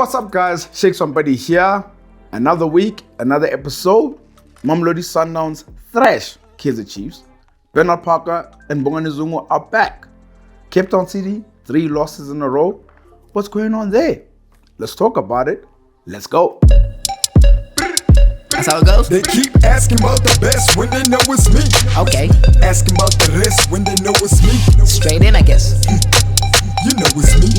what's up guys? Sheikh Rampedi here. Another week, another episode. Mamelodi Sundowns thrash Kaizer Chiefs. Bernard Parker and Bongani Zungu are back. Cape Town City, 3 losses in a row. What's going on there? Let's talk about it. Let's go. That's how it goes? They keep asking about the best when they know it's me. Okay. Asking about the rest when they know it's me. Straight in, I guess. You know it's me.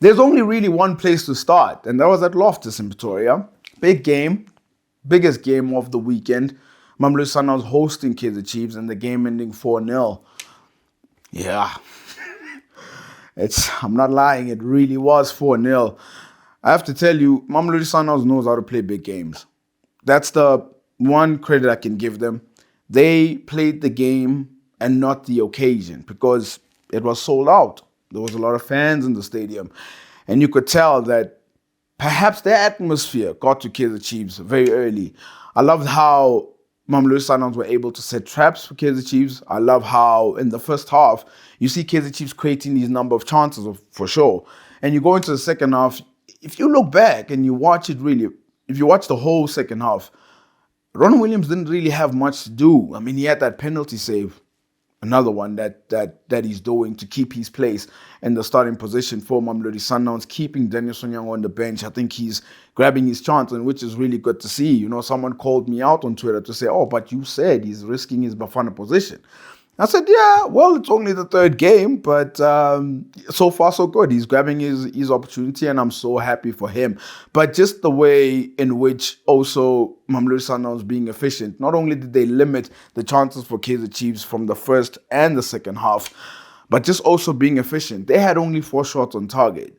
There's only really one place to start, and that was at Loftus in Pretoria. Big game, biggest game of the weekend. Mamelodi Sundowns hosting Kaizer Chiefs, and the game ending 4-0. Yeah, I'm not lying, it really was 4-0. I have to tell you, Mamelodi Sundowns knows how to play big games. That's the one credit I can give them. They played the game and not the occasion because it was sold out. There was a lot of fans in the stadium. And you could tell that perhaps the atmosphere got to Kaizer Chiefs very early. I loved how Mamelodi Sundowns were able to set traps for Kaizer Chiefs. I love how in the first half, you see Kaizer Chiefs creating these number of chances for sure. And you go into the second half, if you look back and you watch it really, if you watch the whole second half, Ron Williams didn't really have much to do. I mean, he had that penalty save. Another one that he's doing to keep his place in the starting position for Mamelodi Sundowns, keeping Daniel Sonyango on the bench. I think he's grabbing his chance, and which is really good to see. You know, someone called me out on Twitter to say, oh, but you said he's risking his Bafana position. I said, yeah, well, it's only the third game, but so far so good. He's grabbing his opportunity, and I'm so happy for him. But just the way in which also Mamelodi Sundowns being efficient, not only did they limit the chances for Kaizer Chiefs from the first and the second half, but just also being efficient. They had only 4 shots on target,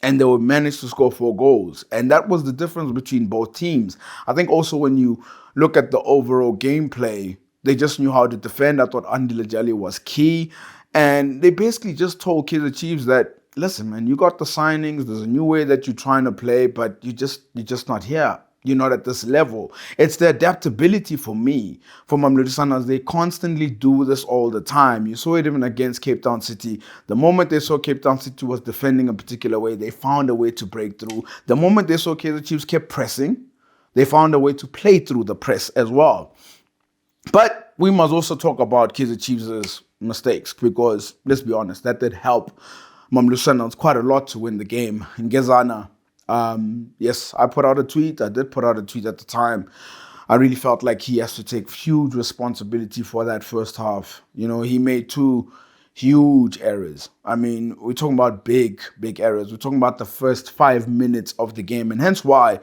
and they would manage to score 4 goals. And that was the difference between both teams. I think also when you look at the overall gameplay, they just knew how to defend. I thought Andile Jali was key. And they basically just told Kaizer Chiefs that, listen, man, you got the signings. There's a new way that you're trying to play, but you're just not here. You're not at this level. It's the adaptability for me, for Mamelodi Sundowns. They constantly do this all the time. You saw it even against Cape Town City. The moment they saw Cape Town City was defending a particular way, they found a way to break through. The moment they saw Kaizer Chiefs kept pressing, they found a way to play through the press as well. But we must also talk about Kaizer Chiefs' mistakes because, let's be honest, that did help Mamelodi Sundowns quite a lot to win the game. In Gezana, yes, I put out a tweet. I did put out a tweet at the time. I really felt like he has to take huge responsibility for that first half. You know, he made 2 huge errors. I mean, we're talking about big errors. We're talking about the first 5 minutes of the game, and hence why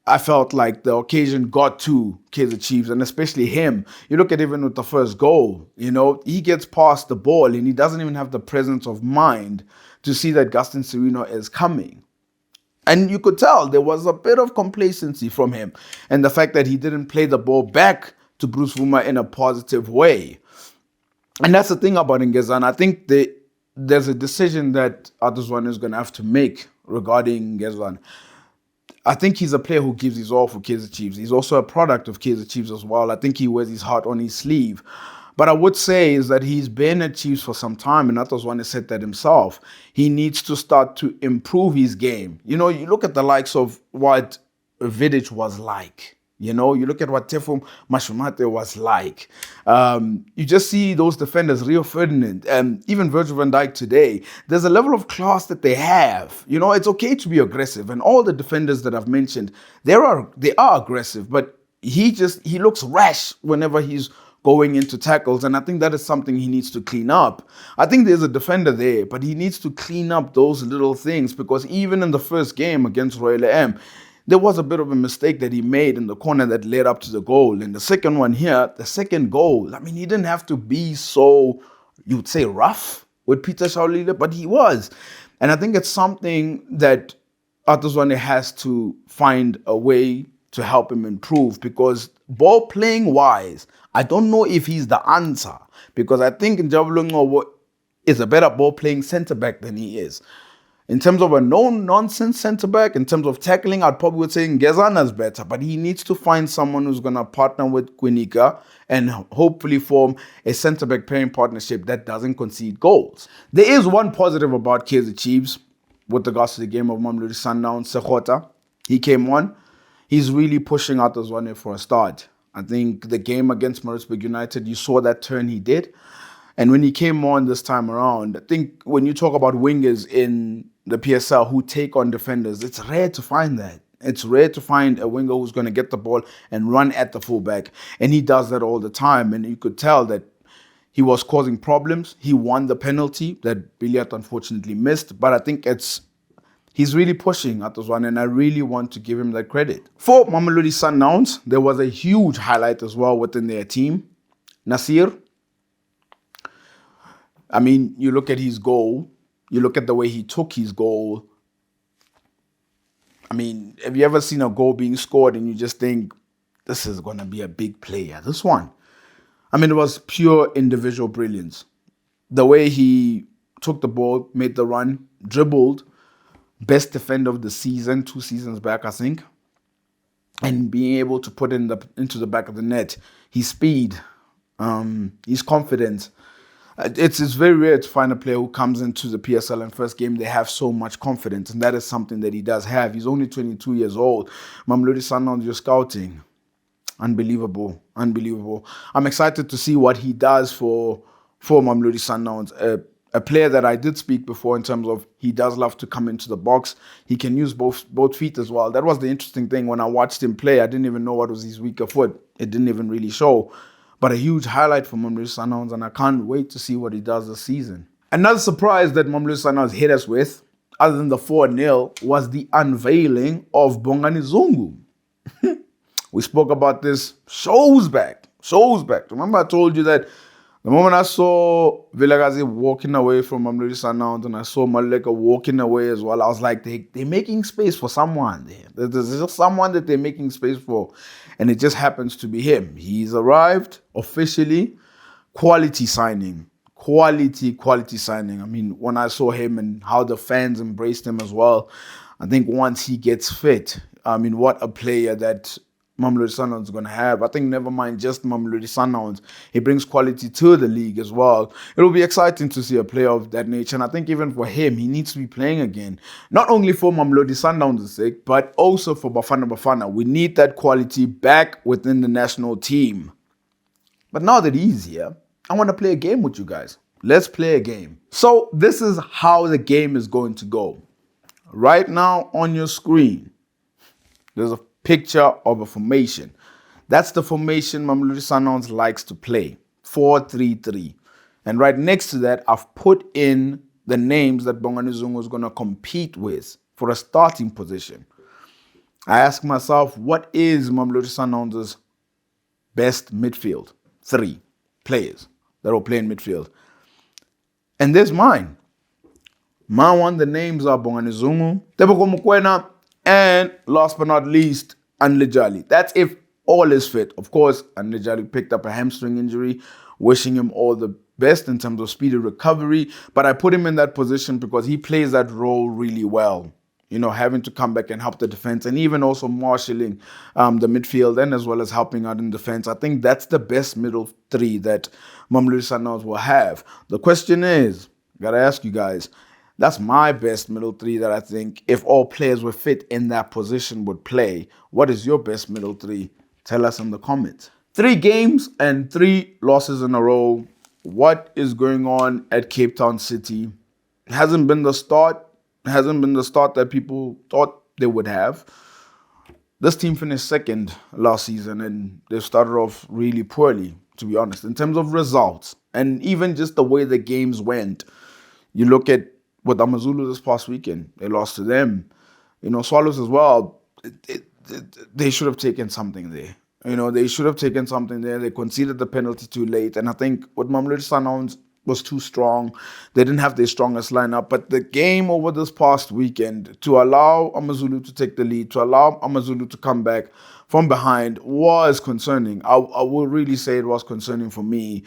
I felt like the occasion got to Kaizer Chiefs, and especially him. You look at even with the first goal, you know, he gets past the ball and he doesn't even have the presence of mind to see that Gaston Sereno is coming. And you could tell there was a bit of complacency from him, and the fact that he didn't play the ball back to Bruce Vuma in a positive way. And that's the thing about Ngezana. I think there's a decision that Aduzwane is going to have to make regarding Ngezana. I think he's a player who gives his all for Kaizer Chiefs. He's also a product of Kaizer Chiefs as well. I think he wears his heart on his sleeve. But I would say is that he's been at Chiefs for some time, and Aduzwane said that himself. He needs to start to improve his game. You know, you look at the likes of what Vidic was like. You know, you look at what Tefum Mashumate was like. You just see those defenders, Rio Ferdinand, and even Virgil van Dijk today. There's a level of class that they have. You know, it's okay to be aggressive. And all the defenders that I've mentioned, they are aggressive. But he looks rash whenever he's going into tackles. And I think that is something he needs to clean up. I think there's a defender there, but he needs to clean up those little things. Because even in the first game against Royal AM, there was a bit of a mistake that he made in the corner that led up to the goal. And the second one here, the second goal, I mean, he didn't have to be so, you'd say, rough with Peter Shaulile, but he was. And I think it's something that Aduzwane has to find a way to help him improve, because ball playing wise, I don't know if he's the answer, because I think Njabulo Ngcobo is a better ball playing centre back than he is. In terms of a no-nonsense centre-back, in terms of tackling, I'd probably would say Ngezana's better, but he needs to find someone who's going to partner with Quinika and hopefully form a centre-back pairing partnership that doesn't concede goals. There is one positive about Kaizer Chiefs. with regards to the game of Mamelodi Sundowns, Sekgotla. He came on. He's really pushing out as one for a start. I think the game against Maritzburg United, you saw that turn he did. And when he came on this time around, I think when you talk about wingers in the PSL who take on defenders, it's rare to find that. It's rare to find a winger who's going to get the ball and run at the fullback. And he does that all the time. And you could tell that he was causing problems. He won the penalty that Billiat unfortunately missed. But I think he's really pushing at this one, and I really want to give him that credit. For Mamelodi Sundowns, there was a huge highlight as well within their team. Nasir. I mean, you look at his goal. You look at the way he took his goal. I mean, have you ever seen a goal being scored and you just think, this is going to be a big player? This one. I mean, it was pure individual brilliance. The way he took the ball, made the run, dribbled, best defender of the season, 2 seasons back, I think, and being able to put into the back of the net. His speed, his confidence. It's very rare to find a player who comes into the PSL and first game, they have so much confidence, and that is something that he does have. He's only 22 years old. Mamelodi Sundowns, you're scouting. Unbelievable. I'm excited to see what he does for Mamelodi Sundowns. A player that I did speak before in terms of he does love to come into the box. He can use both feet as well. That was the interesting thing when I watched him play. I didn't even know what was his weaker foot. It didn't even really show. But a huge highlight for Mamelodi Sundowns, and I can't wait to see what he does this season. Another surprise that Mamelodi Sundowns hit us with, other than the 4-0, was the unveiling of Bongani Zungu. We spoke about this shows back. Remember I told you that the moment I saw Vilakazi walking away from Mamelodi Sundowns and I saw Maleka walking away as well, I was like, they're making space for someone there. There's just someone that they're making space for. And it just happens to be him. He's arrived officially. Quality signing. Quality signing. I mean, when I saw him and how the fans embraced him as well, I think once he gets fit, I mean, what a player that Mamelodi Sundowns is going to have. I think never mind just Mamelodi Sundowns, he brings quality to the league as well. It will be exciting to see a player of that nature, and I think even for him, he needs to be playing again. Not only for Mamelodi Sundowns' sake, but also for Bafana. We need that quality back within the national team. But now that he's here, I want to play a game with you guys. Let's play a game. So this is how the game is going to go. Right now on your screen, there's a picture of a formation. That's the formation Mamelodi Sundowns likes to play, 4-3-3. And right next to that, I've put in the names that Bongani Zungu is going to compete with for a starting position. I ask myself, what is Mamelodi Sundowns' best midfield? 3 players that will play in midfield. And there's mine. My one, the names are Bongani Zungu, Tebogo Mokoena, and last but not least, Anlejali. That's if all is fit. Of course, Anlejali picked up a hamstring injury. Wishing him all the best in terms of speedy recovery. But I put him in that position because he plays that role really well. You know, having to come back and help the defense and even also marshalling the midfield and as well as helping out in defense. I think that's the best middle 3 that Mamelodi Sundowns will have. The question is, got to ask you guys, that's my best middle 3 that I think if all players were fit in that position would play. What is your best middle 3? Tell us in the comments. 3 games and 3 losses in a row. What is going on at Cape Town City? It hasn't been the start. It hasn't been the start that people thought they would have. This team finished 2nd last season and they started off really poorly, to be honest, in terms of results. And even just the way the games went. You look at with AmaZulu this past weekend, they lost to them. You know, Swallows as well, they should have taken something there. You know, they should have taken something there. They conceded the penalty too late. And I think with Mamelodi Sundowns was too strong. They didn't have their strongest lineup. But the game over this past weekend, to allow AmaZulu to take the lead, to allow AmaZulu to come back from behind was concerning. I will really say it was concerning for me.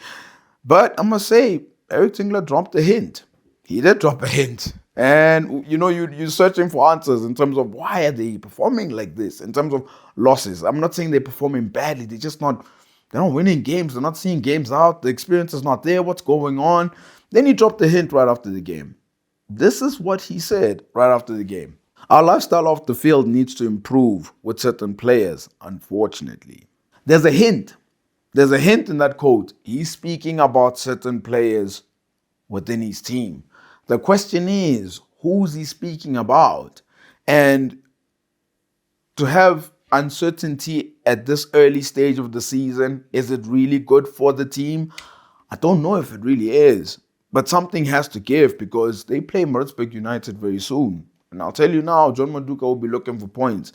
But I must say, Eric Tingler dropped a hint. He did drop a hint. And, you know, you're searching for answers in terms of why are they performing like this, in terms of losses. I'm not saying they're performing badly. They're not winning games. They're not seeing games out. The experience is not there. What's going on? Then he dropped a hint right after the game. This is what he said right after the game. Our lifestyle off the field needs to improve with certain players, unfortunately. There's a hint. There's a hint in that quote. He's speaking about certain players within his team. The question is, who's he speaking about? And to have uncertainty at this early stage of the season, is it really good for the team? I don't know if it really is. But something has to give because they play Maritzburg United very soon. And I'll tell you now, John Maduka will be looking for points.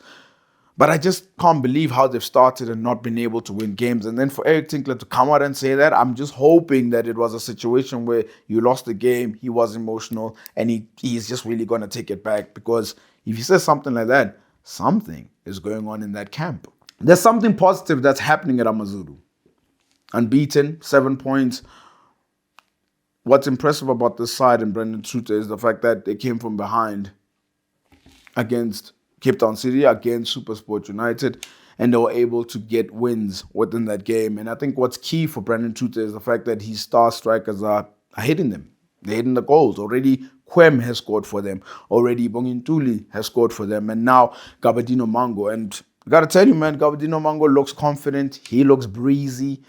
But I just can't believe how they've started and not been able to win games. And then for Eric Tinkler to come out and say that, I'm just hoping that it was a situation where you lost the game, he was emotional, and he's just really going to take it back. Because if he says something like that, something is going on in that camp. There's something positive that's happening at AmaZulu. Unbeaten, 7 points. What's impressive about this side and Brendan Suter is the fact that they came from behind against Cape Town City, against SuperSport United, and they were able to get wins within that game. And I think what's key for Brendan Suter is the fact that his star strikers are hitting them. They're hitting the goals. Already Quem has scored for them. Already Bongintuli has scored for them. And now Gabadino Mango. And I got to tell you, man, Gabadino Mango looks confident. He looks breezy.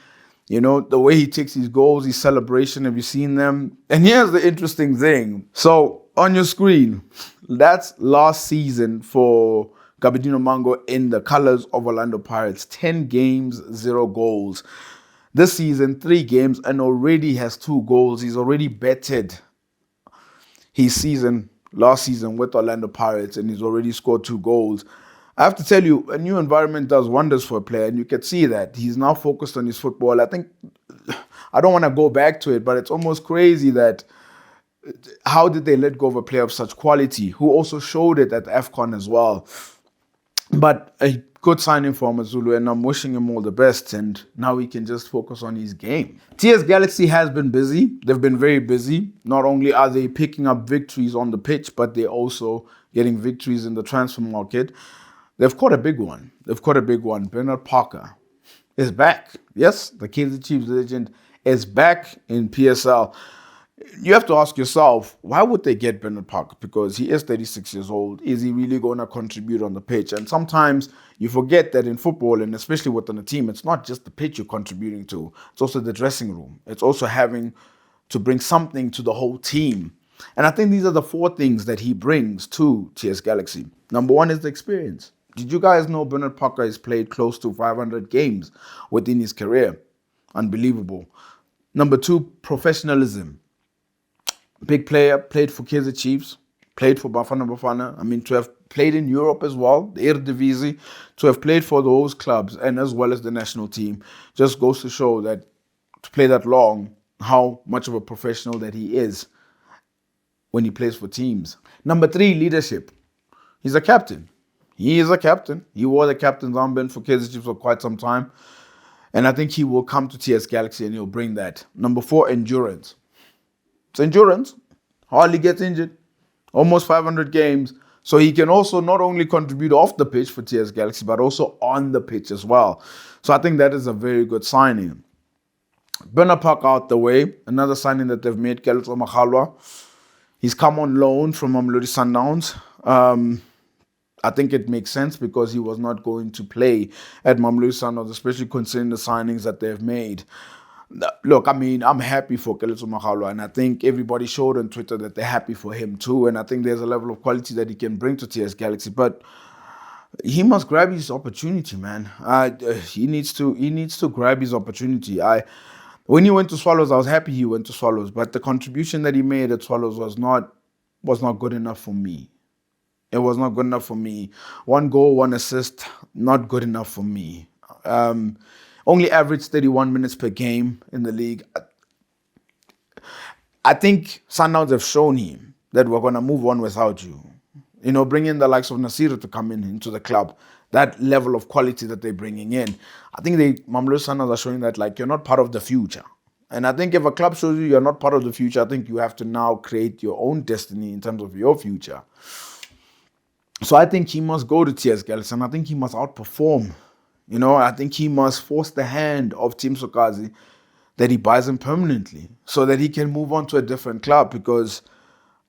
You know, the way he takes his goals, his celebration, have you seen them? And here's the interesting thing. So, on your screen, that's last season for Gabadino Mango in the colors of Orlando Pirates. 10 games, 0 goals. This season, 3 games, and already has 2 goals. He's already betted his season, last season with Orlando Pirates, and he's already scored 2 goals. I have to tell you, a new environment does wonders for a player, and you can see that. He's now focused on his football. I think, I don't want to go back to it, but it's almost crazy that how did they let go of a player of such quality, who also showed it at AFCON as well. But a good signing for AmaZulu, and I'm wishing him all the best, and now he can just focus on his game. TS Galaxy has been busy. They've been very busy. Not only are they picking up victories on the pitch, but they're also getting victories in the transfer market. They've caught a big one. Bernard Parker is back. Yes, the Kaizer Chiefs legend is back in PSL. You have to ask yourself, why would they get Bernard Parker? Because he is 36 years old. Is he really going to contribute on the pitch? And sometimes you forget that in football, and especially within a team, it's not just the pitch you're contributing to. It's also the dressing room. It's also having to bring something to the whole team. And I think these are the 4 things that he brings to TS Galaxy. Number 1 is the experience. Did you guys know Bernard Parker has played close to 500 games within his career? Unbelievable. Number 2, professionalism. Big player, played for Kaizer Chiefs, played for Bafana Bafana. I mean, to have played in Europe as well, the Eredivisie, to have played for those clubs and as well as the national team, just goes to show that to play that long, how much of a professional that he is when he plays for teams. Number 3, leadership. He's a captain. He is a captain. He wore the captain's armband for Kaizer Chiefs for quite some time. And I think he will come to TS Galaxy and he'll bring that. Number 4, endurance. It's endurance. Hardly gets injured. Almost 500 games. So he can also not only contribute off the pitch for TS Galaxy, but also on the pitch as well. So I think that is a very good signing. Bernard Park out the way. Another signing that they've made, Kelso Makhalwa. He's come on loan from Mamelodi Sundowns. I think it makes sense because he was not going to play at Mamelodi Sundowns, especially considering the signings that they've made. Look, I mean, I'm happy for Kelso Makhalwa, and I think everybody showed on Twitter that they're happy for him too, and I think there's a level of quality that he can bring to TS Galaxy, but he must grab his opportunity, man. He needs to grab his opportunity. When he went to Swallows, I was happy he went to Swallows, but the contribution that he made at Swallows was not good enough for me. It was not good enough for me. 1 goal, 1 assist, not good enough for me. Only averaged 31 minutes per game in the league. I think Sundowns have shown him that we're going to move on without you. You know, bring in the likes of Nasir to come into the club. That level of quality that they're bringing in. I think Mamelodi Sundowns are showing that, like, you're not part of the future. And I think if a club shows you you're not part of the future, I think you have to now create your own destiny in terms of your future. So I think he must go to TS Galaxy, and I think he must outperform. You know, I think he must force the hand of Team Sokazi that he buys him permanently so that he can move on to a different club, because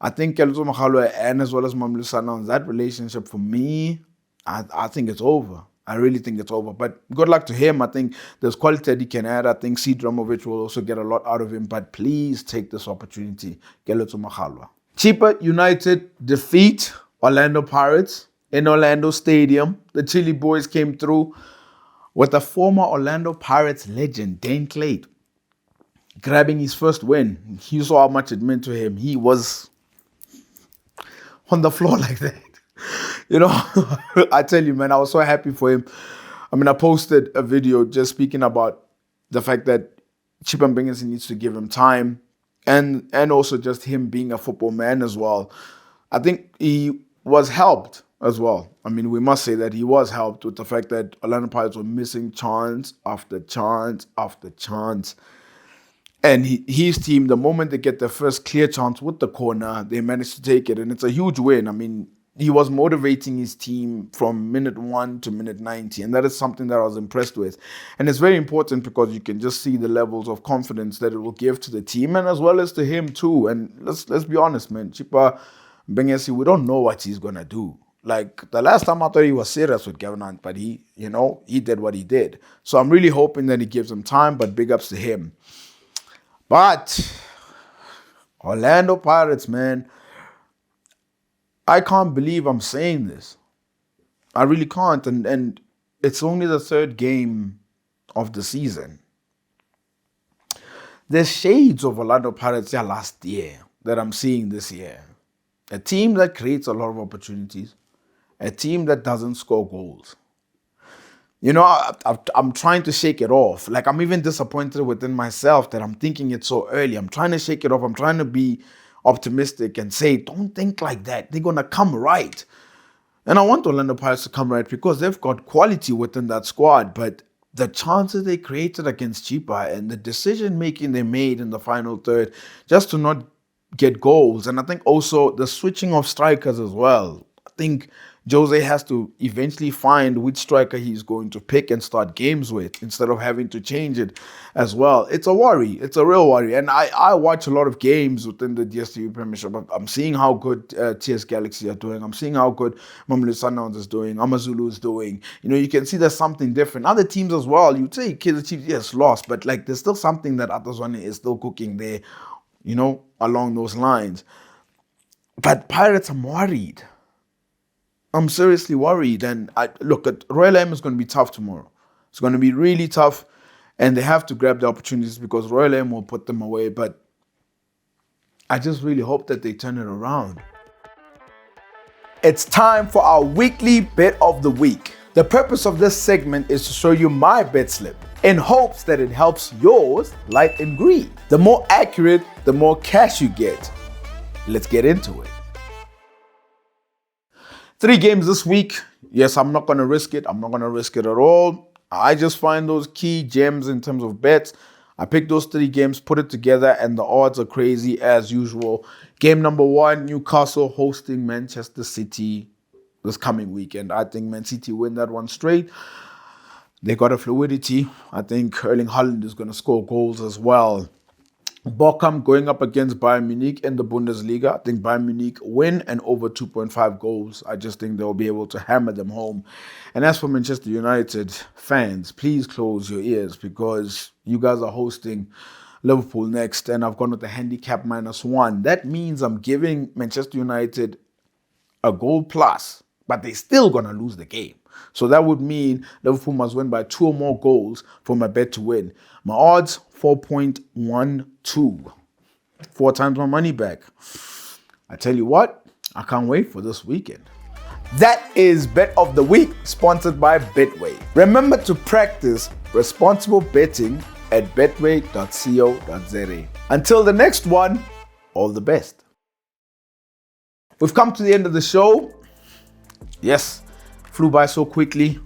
I think Kelso Makhalwa and as well as Mamelodi Sundowns, that relationship for me, I think it's over. I really think it's over. But good luck to him. I think there's quality that he can add. I think C. Dramovic will also get a lot out of him. But please take this opportunity. Kelso Makhalwa. Chippa United defeat Orlando Pirates in Orlando Stadium. The Chili Boys came through with a former Orlando Pirates legend, Dane Klate, grabbing his first win. You saw how much it meant to him. He was on the floor like that. You know, I tell you, man, I was so happy for him. I mean, I posted a video just speaking about the fact that Chippa Mbengenzi needs to give him time and also just him being a football man as well. I think he was helped as well. I mean, we must say that he was helped with the fact that Orlando Pirates were missing chance after chance after chance. And his team, the moment they get their first clear chance with the corner, they managed to take it. And it's a huge win. I mean, he was motivating his team from minute 1 to minute 90. And that is something that I was impressed with. And it's very important because you can just see the levels of confidence that it will give to the team and as well as to him too. And let's be honest, man. Chippa Mbengenzi, we don't know what he's going to do. Like, the last time I thought he was serious with Gavin Hunt, but he did what he did. So I'm really hoping that he gives him time, but big ups to him. But Orlando Pirates, man, I can't believe I'm saying this. I really can't. And it's only the third game of the season. There's shades of Orlando Pirates last year that I'm seeing this year. A team that creates a lot of opportunities. A team that doesn't score goals. You know, I'm trying to shake it off. Like, I'm even disappointed within myself that I'm thinking it so early. I'm trying to shake it off. I'm trying to be optimistic and say, don't think like that. They're going to come right. And I want Orlando Pirates to come right because they've got quality within that squad. But the chances they created against Chippa and the decision-making they made in the final third just to not get goals. And I think also the switching of strikers as well. I think Jose has to eventually find which striker he's going to pick and start games with instead of having to change it as well. It's a worry. It's a real worry. And I watch a lot of games within the DSTV Premiership. I'm seeing how good TS Galaxy are doing. I'm seeing how good Mamelodi Sundowns is doing. AmaZulu is doing. You know, you can see there's something different. Other teams as well. You'd say Kaizer Chiefs, yes, lost. But like there's still something that Atazwane is still cooking there, you know, along those lines. But Pirates, I'm worried. I'm seriously worried. And look, Royal M is going to be tough tomorrow. It's going to be really tough. And they have to grab the opportunities because Royal M will put them away. But I just really hope that they turn it around. It's time for our weekly bet of the week. The purpose of this segment is to show you my bet slip in hopes that it helps yours light and green. The more accurate, the more cash you get. Let's get into it. 3 games this week. Yes, I'm not going to risk it. I'm not going to risk it at all. I just find those key gems in terms of bets. I pick those 3 games, put it together, and the odds are crazy as usual. Game number 1, Newcastle hosting Manchester City this coming weekend. I think Man City win that one straight. They got a fluidity. I think Erling Haaland is going to score goals as well. Bochum going up against Bayern Munich in the Bundesliga. I think Bayern Munich win and over 2.5 goals. I just think they'll be able to hammer them home. And as for Manchester United fans, please close your ears because you guys are hosting Liverpool next and I've gone with the handicap -1. That means I'm giving Manchester United a goal plus, but they're still going to lose the game. So that would mean Liverpool must win by 2 or more goals for my bet to win. My odds, 4.12. 4 times my money back. I tell you what, I can't wait for this weekend. That is Bet of the Week, sponsored by Betway. Remember to practice responsible betting at betway.co.za. Until the next one, all the best. We've come to the end of the show. Yes, flew by so quickly.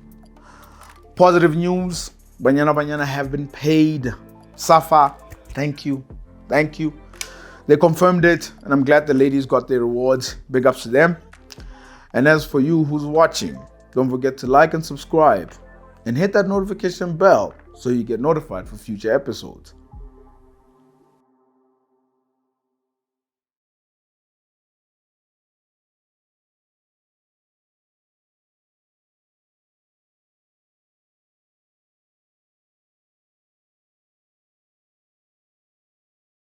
Positive news. Banyana have been paid. Safa, thank you. Thank you. They confirmed it, and I'm glad the ladies got their rewards. Big ups to them. And as for you who's watching, don't forget to like and subscribe. And hit that notification bell so you get notified for future episodes.